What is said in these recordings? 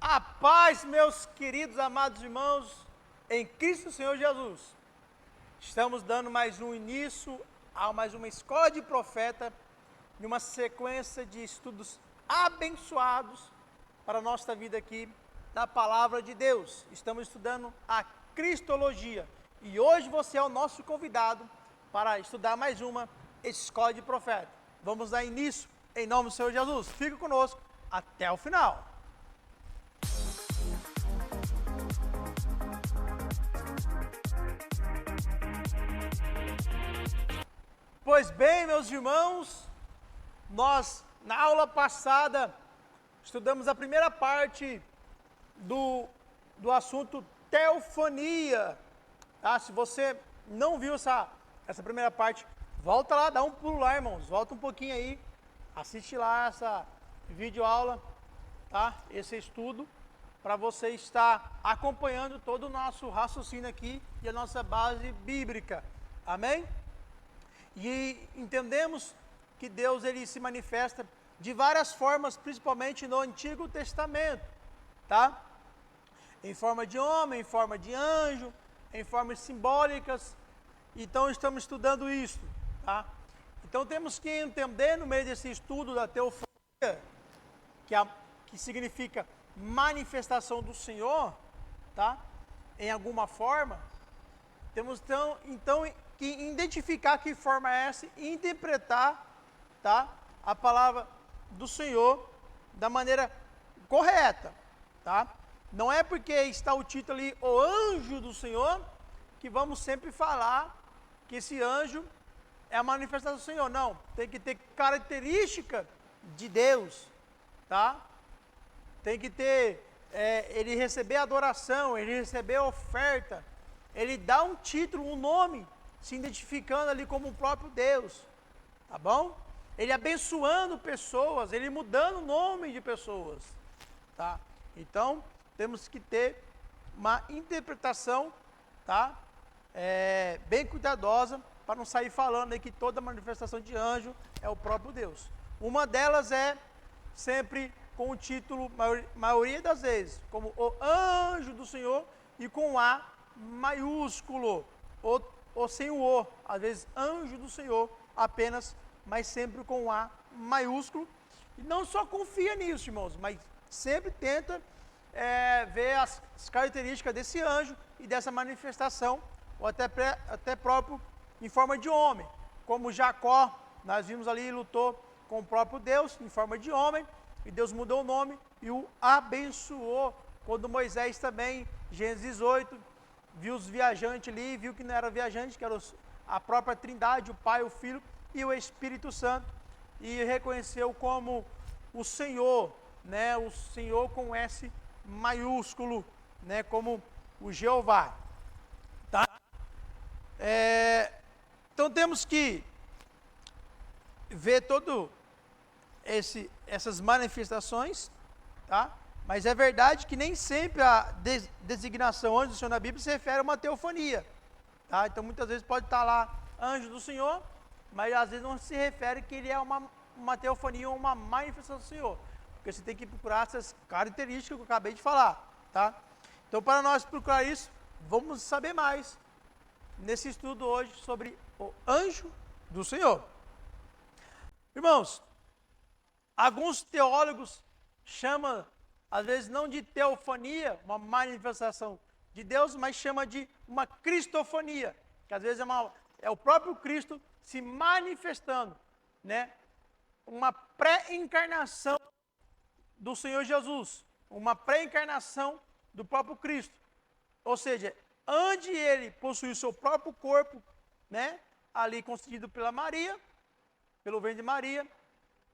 A paz, meus queridos, amados irmãos, em Cristo Senhor Jesus. Estamos dando mais um início a mais uma escola de profeta, em uma sequência de estudos abençoados para a nossa vida aqui da Palavra de Deus. Estamos estudando a Cristologia e hoje você é o nosso convidado para estudar mais uma escola de profeta. Vamos dar início em nome do Senhor Jesus. Fique conosco até o final. Pois bem, meus irmãos, nós na aula passada estudamos a primeira parte do assunto teofania. Tá? Se você não viu essa primeira parte, volta lá, dá um pulo lá, irmãos, volta um pouquinho aí, assiste lá essa videoaula, tá? Esse estudo, para você estar acompanhando todo o nosso raciocínio aqui e a nossa base bíblica. Amém? E entendemos que Deus ele se manifesta de várias formas, principalmente no Antigo Testamento, tá? Em forma de homem, em forma de anjo, em formas simbólicas. Então estamos estudando isso, tá? Então temos que entender no meio desse estudo da teofania, que significa manifestação do Senhor, tá? Em alguma forma. Temos então que identificar que forma é essa e interpretar, tá, a palavra do Senhor da maneira correta, tá? Não é porque está o título ali, o anjo do Senhor, que vamos sempre falar que esse anjo é a manifestação do Senhor. Não, tem que ter característica de Deus, tá? Tem que ter, ele receber adoração, ele receber oferta, ele dá um título, um nome, se identificando ali como o próprio Deus, tá bom? Ele abençoando pessoas, ele mudando o nome de pessoas, tá? Então, temos que ter uma interpretação, tá? Bem cuidadosa, para não sair falando aí que toda manifestação de anjo é o próprio Deus. Uma delas é sempre com o título, maioria das vezes, como o anjo do Senhor e com A maiúsculo, ou sem o O, às vezes anjo do Senhor apenas, mas sempre com A maiúsculo. E não só confia nisso, irmãos, mas sempre tenta ver as características desse anjo e dessa manifestação, ou até próprio em forma de homem, como Jacó, nós vimos ali, lutou com o próprio Deus em forma de homem, e Deus mudou o nome e o abençoou. Quando Moisés também, Gênesis 18, viu os viajantes ali, viu que não era viajante, que era a própria Trindade, o Pai, o Filho e o Espírito Santo, e reconheceu como o Senhor, né, o Senhor com S maiúsculo, né, como o Jeová, tá? Então temos que ver todo essas manifestações, tá? Mas é verdade que nem sempre a designação anjo do Senhor na Bíblia se refere a uma teofania, tá? Então muitas vezes pode estar lá anjo do Senhor, mas às vezes não se refere que ele é uma teofania ou uma manifestação do Senhor, porque você tem que procurar essas características que eu acabei de falar, tá? Então para nós procurar isso, vamos saber mais nesse estudo hoje sobre o anjo do Senhor. Irmãos, alguns teólogos chamam, às vezes não de teofania, uma manifestação de Deus, mas chama de uma cristofania, que às vezes é o próprio Cristo se manifestando, né? Uma pré-encarnação do Senhor Jesus, uma pré-encarnação do próprio Cristo. Ou seja, antes ele possuir o seu próprio corpo, né? Ali constituído pela Maria, pelo ventre de Maria,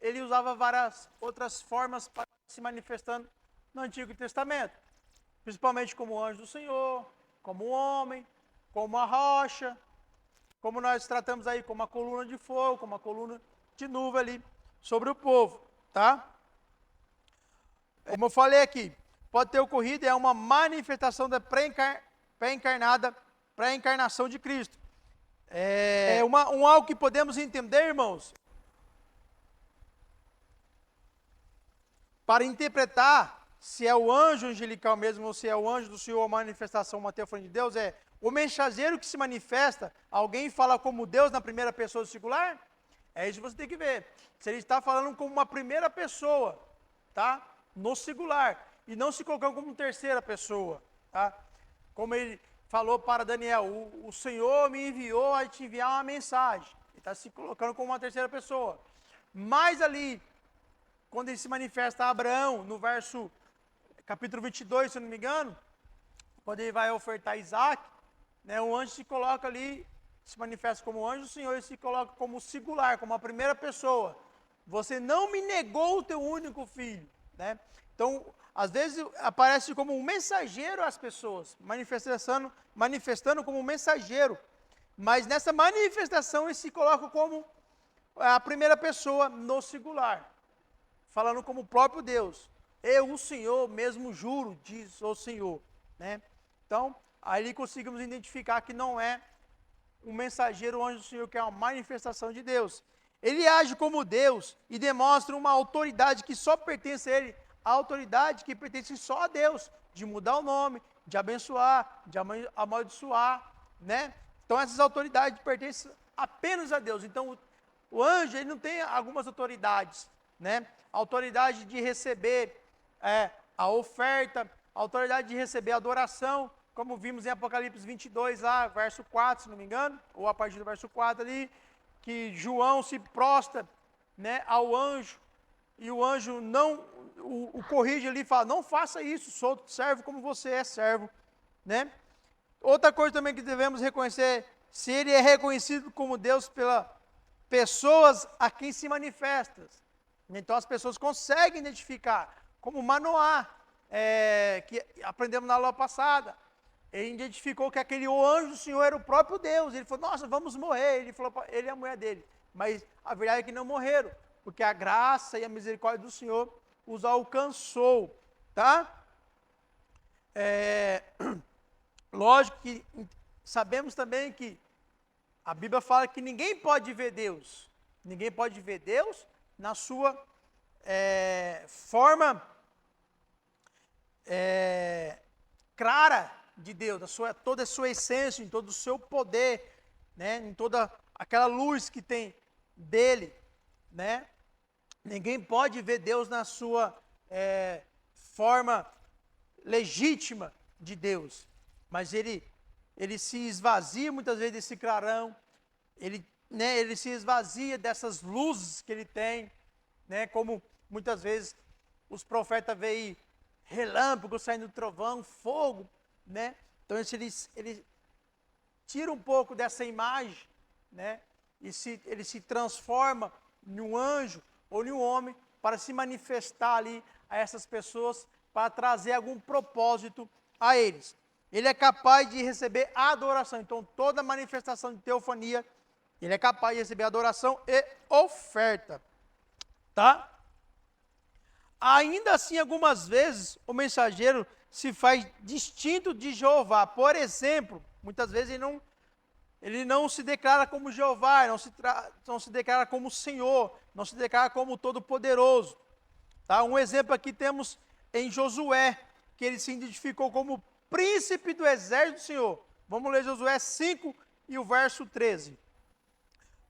ele usava várias outras formas para se manifestando no Antigo Testamento, principalmente como anjo do Senhor, como homem, como a rocha, como nós tratamos aí, como a coluna de fogo, como a coluna de nuvem ali sobre o povo, tá? Como eu falei aqui, pode ter ocorrido, é uma manifestação da pré-encarnação de Cristo. Algo que podemos entender, irmãos, para interpretar se é o anjo angelical mesmo, ou se é o anjo do Senhor, a manifestação, uma teofania de Deus, é o mensageiro que se manifesta, alguém fala como Deus na primeira pessoa do singular? É isso que você tem que ver. Se ele está falando como uma primeira pessoa, tá? No singular, e não se colocando como terceira pessoa, tá? Como ele falou para Daniel, o Senhor me enviou a te enviar uma mensagem. Ele está se colocando como uma terceira pessoa. Mas ali, quando ele se manifesta a Abraão, no verso, capítulo 22, se eu não me engano, quando ele vai ofertar Isaac, né, o anjo se coloca ali, se manifesta como anjo, o Senhor se coloca como singular, como a primeira pessoa. Você não me negou o teu único filho, né? Então, às vezes aparece como um mensageiro às pessoas, manifestando como um mensageiro, mas nessa manifestação ele se coloca como a primeira pessoa no singular, falando como o próprio Deus. Eu, o Senhor, mesmo juro, diz o Senhor, né? Então, aí conseguimos identificar que não é um mensageiro, o anjo do Senhor, que é uma manifestação de Deus. Ele age como Deus e demonstra uma autoridade que só pertence a Ele, a autoridade que pertence só a Deus, de mudar o nome, de abençoar, de amaldiçoar, né? Então essas autoridades pertencem apenas a Deus. Então o anjo, ele não tem algumas autoridades, né? A autoridade de receber a oferta, a autoridade de receber a adoração, como vimos em Apocalipse 22, lá, verso 4, se não me engano, ou a partir do verso 4 ali, que João se prostra, né, ao anjo, e o anjo não o corrige ali e fala, não faça isso, sou servo como você é servo, né? Outra coisa também que devemos reconhecer, se ele é reconhecido como Deus pelas pessoas a quem se manifesta. Então as pessoas conseguem identificar, como Manoá, que aprendemos na aula passada. Ele identificou que aquele anjo do Senhor era o próprio Deus. Ele falou, nossa, vamos morrer. Ele falou, ele e a mulher dele. Mas a verdade é que não morreram, porque a graça e a misericórdia do Senhor os alcançou, tá? Lógico que sabemos também que a Bíblia fala que ninguém pode ver Deus. Ninguém pode ver Deus na sua forma clara de Deus, toda a sua essência, em todo o seu poder, né? Em toda aquela luz que tem dele, né? Ninguém pode ver Deus na sua forma legítima de Deus, mas ele se esvazia muitas vezes desse clarão, ele se esvazia dessas luzes que ele tem, né? Como muitas vezes os profetas veem relâmpago saindo do trovão, fogo, né? Então ele tira um pouco dessa imagem, né? E ele se transforma em um anjo ou em um homem para se manifestar ali a essas pessoas, para trazer algum propósito a eles. Ele é capaz de receber a adoração. Então toda manifestação de teofania, ele é capaz de receber adoração e oferta, tá? Ainda assim, algumas vezes, o mensageiro se faz distinto de Jeová. Por exemplo, muitas vezes ele não se declara como Jeová, não se declara como Senhor, não se declara como Todo-Poderoso. Tá? Um exemplo aqui temos em Josué, que ele se identificou como príncipe do exército do Senhor. Vamos ler Josué 5 e o verso 13.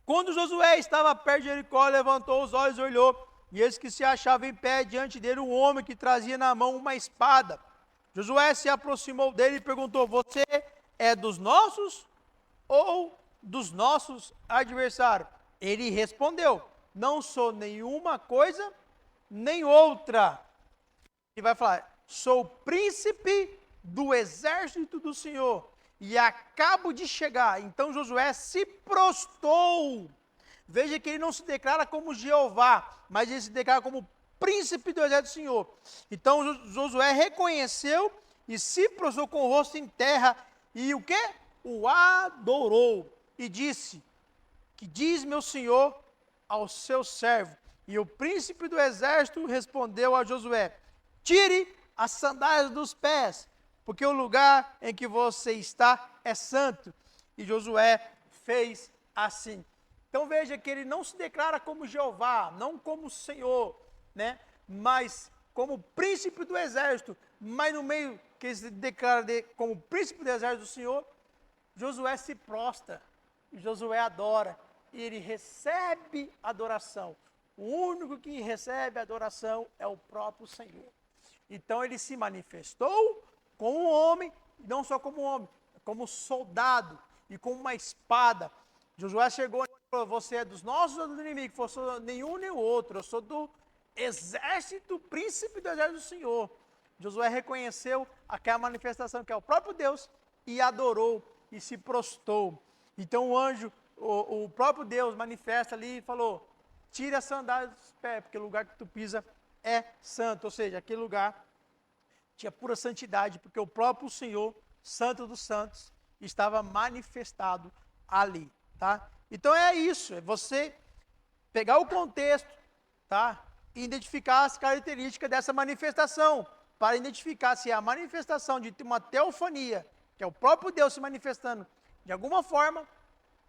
Quando Josué estava perto de Jericó, levantou os olhos e olhou, e eis que se achava em pé diante dele um homem que trazia na mão uma espada. Josué se aproximou dele e perguntou, você é dos nossos ou dos nossos adversários? Ele respondeu, não sou nenhuma coisa, nem outra. Ele vai falar, sou príncipe do exército do Senhor, e acabo de chegar. Então Josué se prostrou. Veja que ele não se declara como Jeová, mas ele se declara como príncipe do exército do Senhor. Então Josué reconheceu e se prostrou com o rosto em terra, e o quê? O adorou, e disse, que diz meu senhor ao seu servo? E o príncipe do exército respondeu a Josué, tire as sandálias dos pés, porque o lugar em que você está é santo. E Josué fez assim. Então veja que ele não se declara como Jeová, não como Senhor, né? Mas como príncipe do exército, mas no meio que ele se declara como príncipe do exército do Senhor, Josué se prostra, Josué adora, e ele recebe adoração. O único que recebe adoração é o próprio Senhor. Então ele se manifestou como um homem, não só como homem, como soldado e com uma espada. Josué chegou e falou: você é dos nossos ou dos inimigos? Eu sou nenhum nem o outro, eu sou do exército, príncipe do exército do Senhor. Josué reconheceu aquela manifestação que é o próprio Deus e adorou e se prostrou. Então o anjo, o próprio Deus manifesta ali e falou: tira as sandálias dos pés, porque o lugar que tu pisa é santo. Ou seja, aquele lugar tinha pura santidade, porque o próprio Senhor, Santo dos Santos, estava manifestado ali, tá? Então é isso, é você pegar o contexto, tá? E identificar as características dessa manifestação, para identificar se é a manifestação de uma teofania, que é o próprio Deus se manifestando de alguma forma,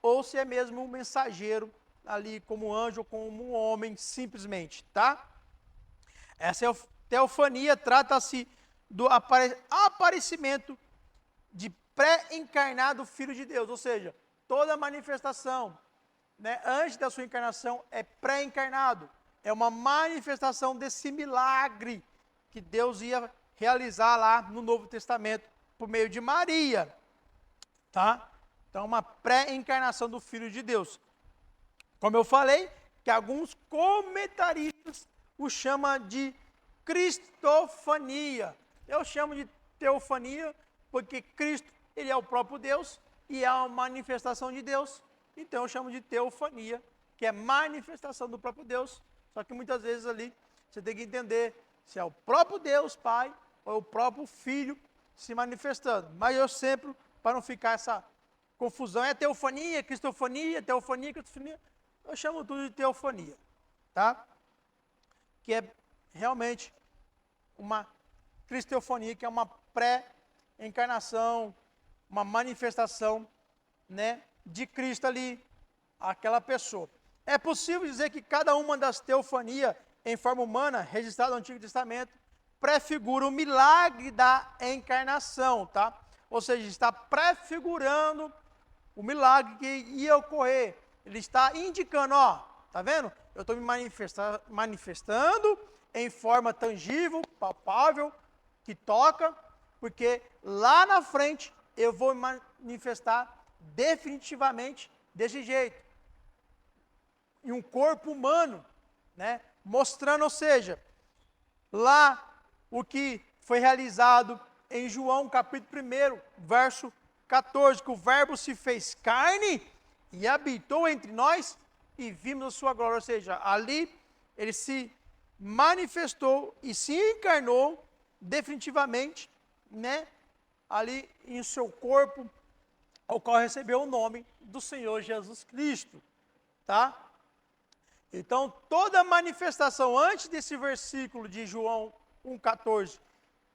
ou se é mesmo um mensageiro ali como anjo ou como um homem simplesmente, tá? Essa teofania trata-se do aparecimento de pré-encarnado Filho de Deus, ou seja, toda manifestação, né, antes da sua encarnação é pré-encarnado, é uma manifestação desse milagre que Deus ia realizar lá no Novo Testamento por meio de Maria, tá? Então, uma pré-encarnação do Filho de Deus. Como eu falei, que alguns comentaristas o chamam de cristofania. Eu chamo de teofania porque Cristo, ele é o próprio Deus e é uma manifestação de Deus. Então eu chamo de teofania, que é manifestação do próprio Deus. Só que muitas vezes ali você tem que entender se é o próprio Deus, Pai, ou é o próprio Filho se manifestando. Mas eu sempre, para não ficar essa confusão, é teofania, cristofania, teofania, cristofania, eu chamo tudo de teofania, tá? Que é realmente uma cristofania, que é uma pré-encarnação, uma manifestação, né, de Cristo ali, aquela pessoa. É possível dizer que cada uma das teofanias em forma humana, registrada no Antigo Testamento, prefigura o milagre da encarnação, tá? Ou seja, está prefigurando o milagre que ia ocorrer. Ele está indicando, ó, tá vendo? Eu estou me manifestando em forma tangível, palpável, que toca, porque lá na frente eu vou me manifestar definitivamente desse jeito. Em um corpo humano, né? Mostrando, ou seja, lá o que foi realizado em João capítulo 1, verso 14, que o verbo se fez carne e habitou entre nós e vimos a sua glória. Ou seja, ali ele se manifestou e se encarnou definitivamente, né? Ali em seu corpo, ao qual recebeu o nome do Senhor Jesus Cristo, tá? Então, toda manifestação antes desse versículo de João 1,14,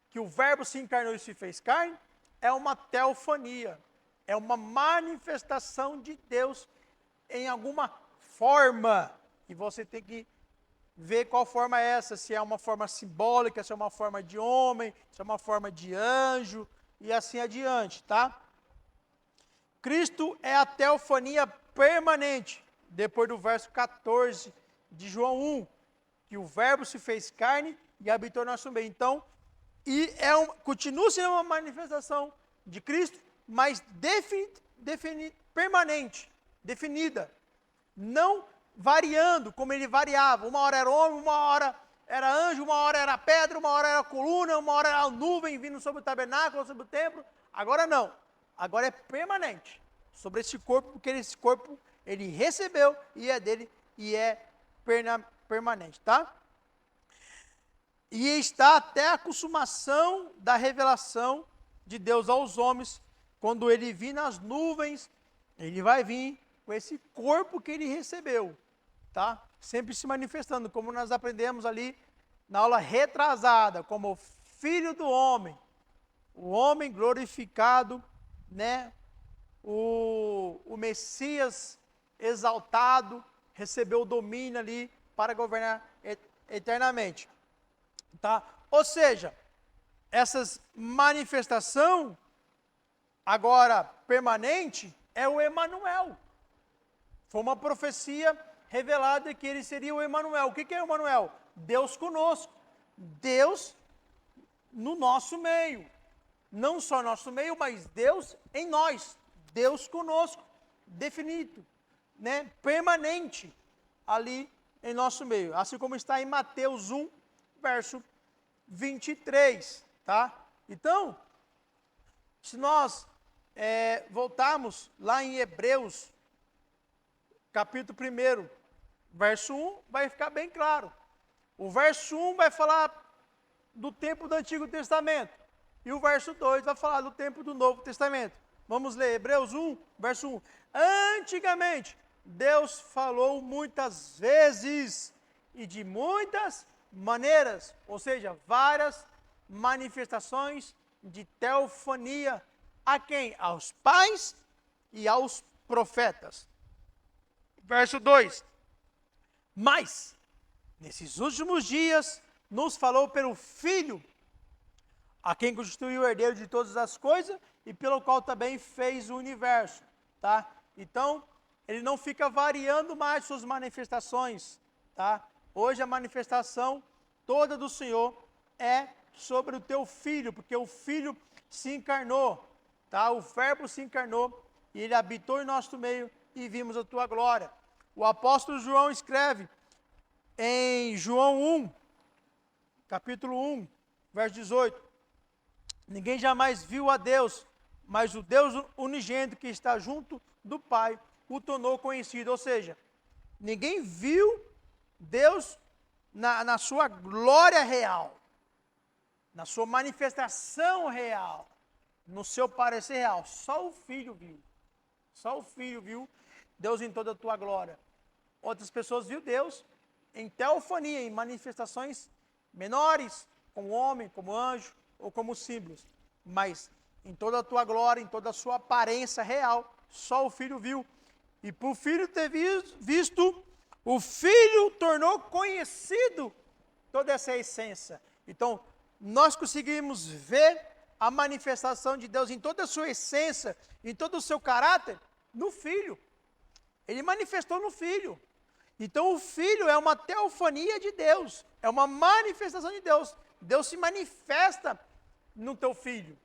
que o verbo se encarnou e se fez carne, é uma teofania, é uma manifestação de Deus em alguma forma, e você tem que ver qual forma é essa, se é uma forma simbólica, se é uma forma de homem, se é uma forma de anjo, e assim adiante, tá? Cristo é a teofania permanente, depois do verso 14 de João 1, que o verbo se fez carne e habitou no nosso meio. Então, continua sendo uma manifestação de Cristo, mas permanente, definida, não variando como ele variava. Uma hora era homem, uma hora era anjo, uma hora era pedra, uma hora era coluna, uma hora era nuvem vindo sobre o tabernáculo, sobre o templo. Agora não, agora é permanente sobre esse corpo, porque esse corpo ele recebeu e é dele e é permanente, tá? E está até a consumação da revelação de Deus aos homens, quando ele vir nas nuvens, ele vai vir com esse corpo que ele recebeu, tá? Sempre se manifestando, como nós aprendemos ali na aula retrasada, como Filho do Homem, o homem glorificado, né? O Messias exaltado, recebeu o domínio ali para governar eternamente. Tá? Ou seja, essas manifestação agora permanente é o Emanuel. Foi uma profecia revelada que ele seria o Emanuel. O que é o Emanuel? Deus conosco. Deus no nosso meio. Não só nosso meio, mas Deus em nós. Deus conosco. Definido, né? Permanente ali em nosso meio. Assim como está em Mateus 1, verso 23, tá? Então, se nós voltarmos lá em Hebreus, capítulo 1, verso 1, vai ficar bem claro. O verso 1 vai falar do tempo do Antigo Testamento, e o verso 2 vai falar do tempo do Novo Testamento. Vamos ler Hebreus 1, verso 1. Antigamente, Deus falou muitas vezes e de muitas maneiras, ou seja, várias manifestações de teofania. A quem? Aos pais e aos profetas. Verso 2. Mas, nesses últimos dias, nos falou pelo Filho, a quem constituiu o herdeiro de todas as coisas e pelo qual também fez o universo, tá? Então, ele não fica variando mais suas manifestações, tá? Hoje a manifestação toda do Senhor é sobre o teu Filho, porque o Filho se encarnou, tá? O Verbo se encarnou e ele habitou em nosso meio e vimos a tua glória. O apóstolo João escreve em João 1, capítulo 1, verso 18. Ninguém jamais viu a Deus, mas o Deus unigênito que está junto do Pai o tornou conhecido. Ou seja, ninguém viu Deus na sua glória real, na sua manifestação real, no seu parecer real. Só o Filho viu. Só o Filho viu Deus em toda a tua glória. Outras pessoas viu Deus em teofania, em manifestações menores, como homem, como anjo, ou como símbolos, mas em toda a tua glória, em toda a sua aparência real, só o Filho viu. E por Filho ter visto, o Filho tornou conhecido toda essa essência. Então, nós conseguimos ver a manifestação de Deus em toda a sua essência, em todo o seu caráter, no Filho. Ele manifestou no Filho. Então, o Filho é uma teofania de Deus, é uma manifestação de Deus. Deus se manifesta no teu Filho.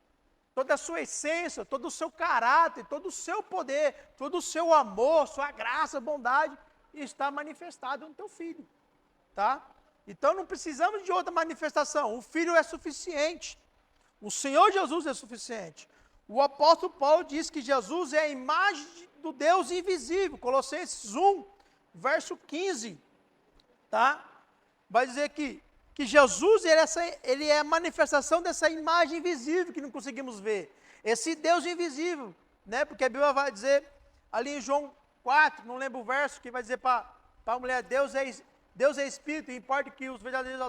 Toda a sua essência, todo o seu caráter, todo o seu poder, todo o seu amor, sua graça, bondade, está manifestado no teu Filho. Tá? Então não precisamos de outra manifestação. O Filho é suficiente. O Senhor Jesus é suficiente. O apóstolo Paulo diz que Jesus é a imagem do Deus invisível. Colossenses 1, verso 15. Tá? Vai dizer que Jesus ele é a manifestação dessa imagem invisível que não conseguimos ver. Esse Deus invisível, né? Porque a Bíblia vai dizer, ali em João 4, não lembro o verso, que vai dizer para a mulher, Deus é Espírito, e importa que os verdadeiros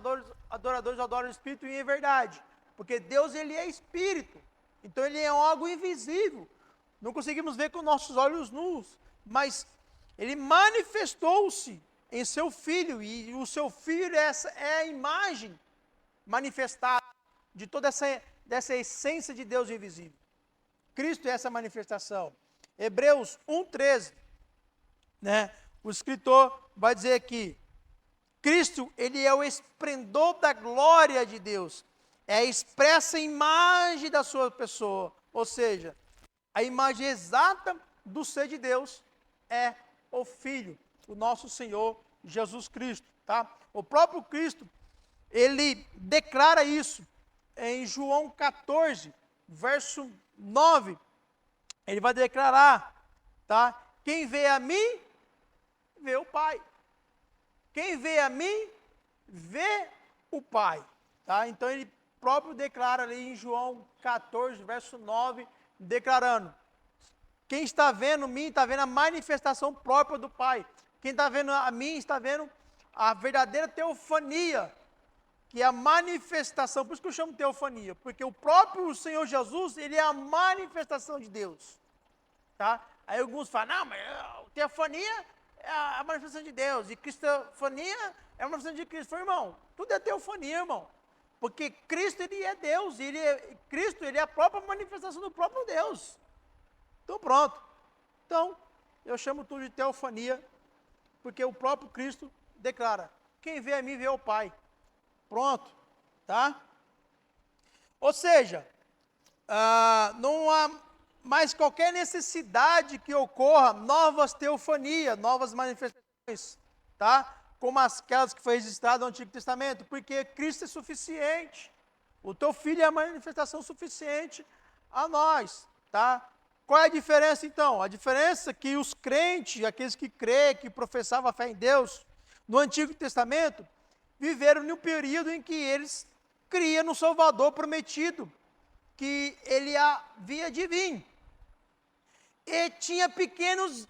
adoradores adoram o Espírito e em verdade. Porque Deus, ele é Espírito. Então, ele é algo invisível. Não conseguimos ver com nossos olhos nus, mas ele manifestou-se em seu Filho, e o seu Filho é a imagem manifestada de toda dessa essência de Deus invisível. Cristo é essa manifestação. Hebreus 1,13, né? O escritor vai dizer que Cristo, ele é o esplendor da glória de Deus, é a expressa imagem da sua pessoa, ou seja, a imagem exata do ser de Deus é o Filho, o nosso Senhor Jesus Cristo, tá? O próprio Cristo, ele declara isso em João 14, verso 9. Ele vai declarar, tá? Quem vê a mim, vê o Pai. Quem vê a mim, vê o Pai, tá? Então ele próprio declara ali em João 14, verso 9, declarando: quem está vendo mim, está vendo a manifestação própria do Pai. Quem está vendo a mim, está vendo a verdadeira teofania, que é a manifestação. Por isso que eu chamo teofania, porque o próprio Senhor Jesus, ele é a manifestação de Deus. Tá? Aí alguns falam, não, mas teofania é a manifestação de Deus, e cristofania é a manifestação de Cristo. Irmão, tudo é teofania, irmão. Porque Cristo, ele é Deus, Cristo, ele é a própria manifestação do próprio Deus. Então, pronto. Então, eu chamo tudo de teofania, porque o próprio Cristo declara: quem vê a mim vê o Pai. Pronto, tá? Ou seja, não há mais qualquer necessidade que ocorra novas teofanias, novas manifestações, tá? Como aquelas que foi registradas no Antigo Testamento, porque Cristo é suficiente. O teu filho é a manifestação suficiente a nós, tá? Qual é a diferença então? A diferença é que os crentes, aqueles que creem, que professavam a fé em Deus, no Antigo Testamento, viveram num período em que eles criam no Salvador prometido, que ele havia de vir. E tinha pequenos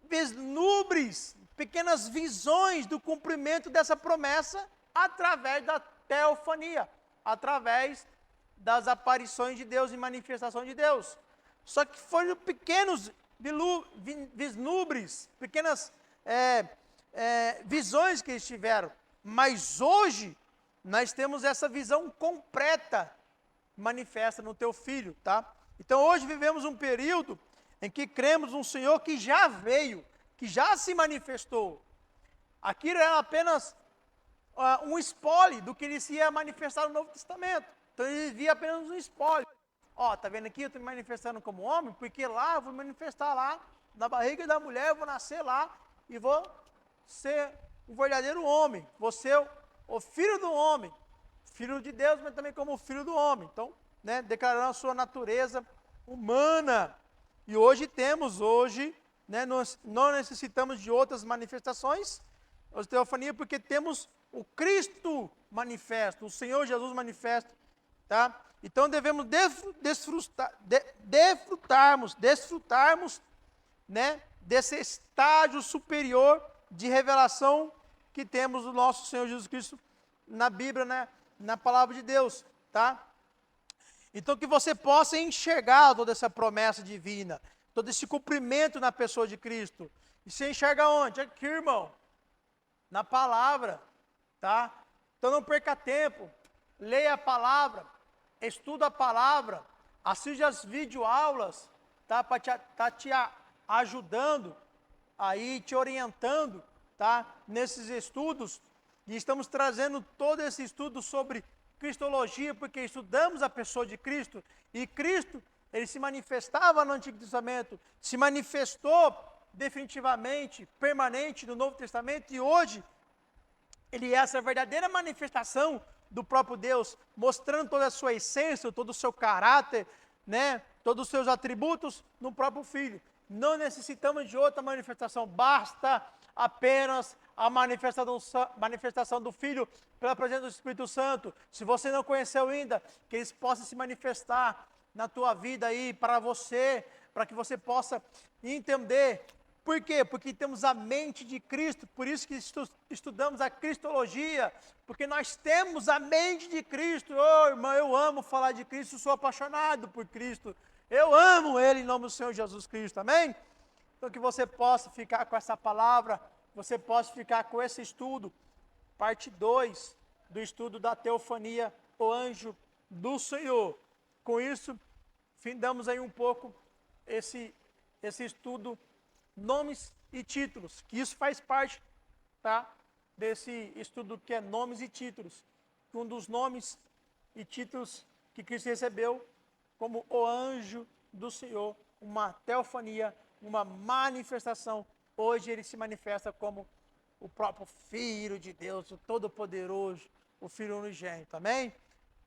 vislumbres, pequenas visões do cumprimento dessa promessa através da teofania, através das aparições de Deus e manifestação de Deus. Só que foram pequenos vislumbres, pequenas visões que eles tiveram. Mas hoje, nós temos essa visão completa manifesta no teu filho, tá? Então hoje vivemos um período em que cremos um Senhor que já veio, que já se manifestou. Aquilo era apenas um spoiler do que ele se ia manifestar no Novo Testamento. Então ele via apenas um spoiler. Ó, tá vendo aqui? Eu estou me manifestando como homem, porque lá eu vou me manifestar lá, na barriga da mulher, eu vou nascer lá e vou ser o verdadeiro homem. Vou ser o filho do homem. Filho de Deus, mas também como filho do homem. Então, né, declarando a sua natureza humana. E hoje temos, né, nós não necessitamos de outras manifestações, de teofania, porque temos o Cristo manifesto, o Senhor Jesus manifesto, tá? Então devemos desfrutarmos, né, desse estágio superior de revelação que temos do nosso Senhor Jesus Cristo na Bíblia, né, na palavra de Deus, tá? Então que você possa enxergar toda essa promessa divina, todo esse cumprimento na pessoa de Cristo. E você enxerga onde? Aqui, irmão, na palavra, tá? Então não perca tempo, leia a palavra, estuda a palavra, assiste as videoaulas, tá? Para te ajudando, aí te orientando, tá? Nesses estudos. E estamos trazendo todo esse estudo sobre cristologia, porque estudamos a pessoa de Cristo, e Cristo, ele se manifestava no Antigo Testamento, se manifestou definitivamente, permanente no Novo Testamento, e hoje, ele é essa verdadeira manifestação do próprio Deus, mostrando toda a sua essência, todo o seu caráter, né, todos os seus atributos no próprio Filho. Não necessitamos de outra manifestação, basta apenas a manifestação do Filho pela presença do Espírito Santo. Se você não conheceu ainda, que eles possam se manifestar na tua vida aí, para você, para que você possa entender. Por quê? Porque temos a mente de Cristo, por isso que estudamos a cristologia, porque nós temos a mente de Cristo. Oh, irmão, eu amo falar de Cristo, sou apaixonado por Cristo. Eu amo Ele em nome do Senhor Jesus Cristo, amém? Então que você possa ficar com essa palavra, você possa ficar com esse estudo, parte 2 do estudo da teofania, o anjo do Senhor. Com isso, findamos aí um pouco esse estudo, nomes e títulos, que isso faz parte, tá, desse estudo que é nomes e títulos. Um dos nomes e títulos que Cristo recebeu como o anjo do Senhor, uma teofania, uma manifestação. Hoje ele se manifesta como o próprio Filho de Deus, o Todo-Poderoso, o Filho unigênito, amém?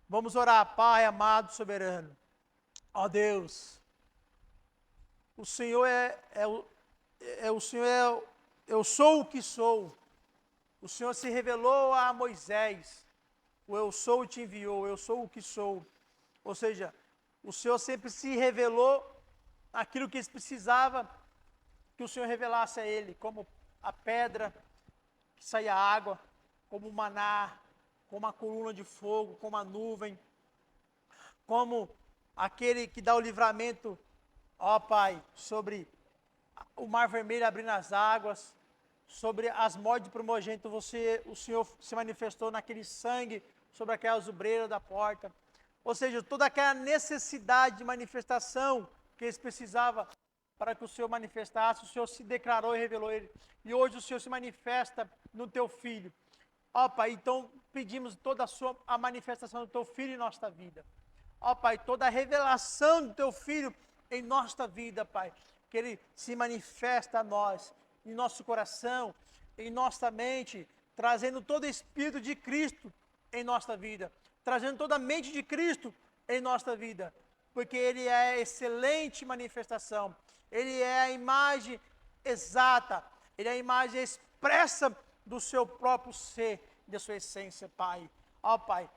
Vamos orar. Pai amado, soberano, ó Deus, o Senhor eu sou o que sou. O Senhor se revelou a Moisés, o eu sou te enviou, eu sou o que sou. Ou seja, o Senhor sempre se revelou aquilo que eles precisavam que o Senhor revelasse a ele, como a pedra que saía água, como o maná, como a coluna de fogo, como a nuvem, como aquele que dá o livramento, ó Pai, sobre o mar vermelho abrindo as águas, sobre as mortes de primogênito, o Senhor se manifestou naquele sangue sobre aquelas obreiras da porta. Ou seja, toda aquela necessidade de manifestação que eles precisavam para que o Senhor manifestasse, o Senhor se declarou e revelou ele. E hoje o Senhor se manifesta no teu filho. Ó Pai, então pedimos toda a manifestação do teu filho em nossa vida. Ó Pai, toda a revelação do teu filho em nossa vida, Pai. Que ele se manifesta a nós, em nosso coração, em nossa mente, trazendo todo o Espírito de Cristo em nossa vida, trazendo toda a mente de Cristo em nossa vida, porque Ele é a excelente manifestação, Ele é a imagem exata, Ele é a imagem expressa do seu próprio ser, da sua essência, Pai. Ó Pai,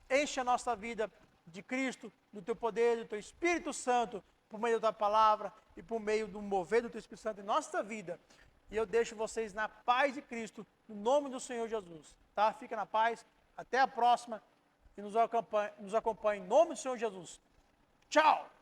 enche a nossa vida de Cristo, do Teu poder, do Teu Espírito Santo, por meio da Tua palavra e por meio do mover do Teu Espírito Santo em nossa vida. E eu deixo vocês na paz de Cristo, no nome do Senhor Jesus. Tá? Fica na paz. Até a próxima. E nos acompanhe em nome do Senhor Jesus. Tchau!